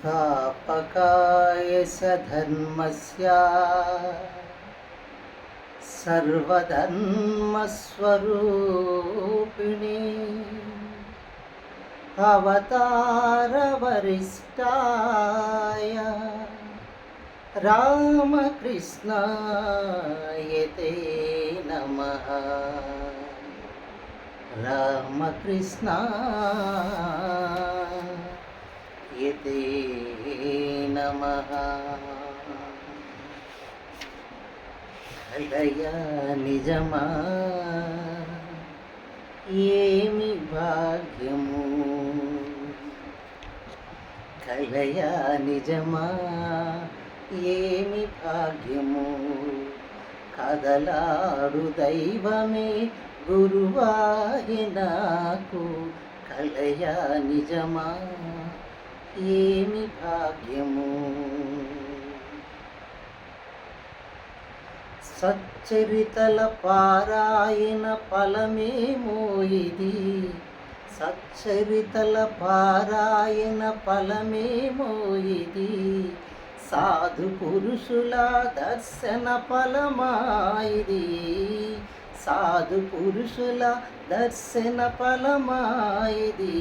स्थापकाय च धर्मस्य सर्वधर्मस्वरूपिणे अवतारवरिष्ठाय रामकृष्णाय ते नमः। रामकृष्णाय ते नमः। కలయా నిజమా ఏమి భాగ్యము, కలయా నిజమా ఏమి భాగ్యము, కదలాడు దైవమే గురువాయి నాకు, కలయా నిజమా ఏమి భాగ్యము। సచ్చరితల పారాయణ ఫలమేమో ఇది, సచ్చరితల పారాయణ ఫలమేమో ఇది, సాధు పురుషుల దర్శన ఫలమాయిది, సాధు పురుషుల దర్శన ఫలమాయిది,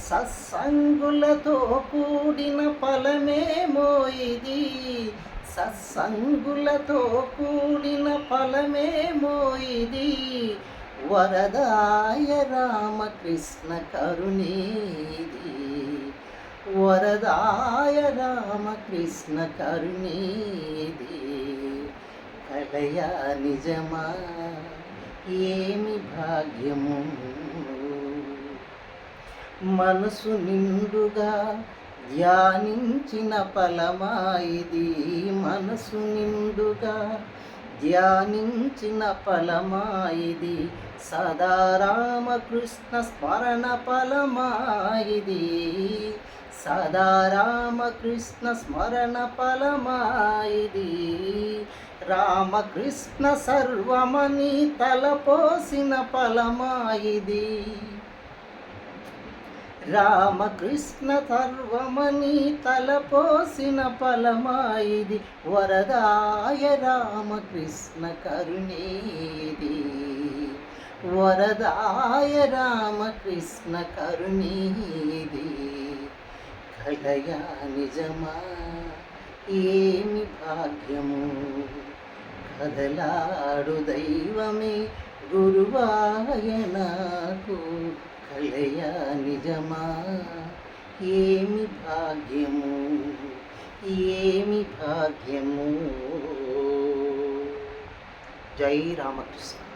సత్సంగులతో కూడిన ఫలమేమో ఇది, సత్సంగులతో కూడిన ఫలమేమో ఇది, వరదాయ రామకృష్ణ కరుణేది, వరదాయ రామకృష్ణ కరుణేది, కలయా నిజమా ఏమి భాగ్యము, మనసు నిండుగా ధ్యానించిన ఫలమాయిది, మనసు నిండుగా ధ్యానించిన ఫలమాయిది, సదా రామకృష్ణ స్మరణ ఫలమాయిది, సదా రామకృష్ణ స్మరణ ఫలమాయిది, రామకృష్ణ సర్వమని తలపోసిన ఫలమాయిది, రామకృష్ణ సర్వమని తలపోసిన ఫలమాయిది, వరదాయ రామకృష్ణ కరుణేది, వరదాయ రామకృష్ణ కరుణేది, కలయా నిజమా ఏమి భాగ్యము, కదలాడు దైవమే గురువాయ నాకు, కలయా నిజమా ఏమి భాగ్యము, ఏమి భాగ్యము। జై రామకృష్ణ।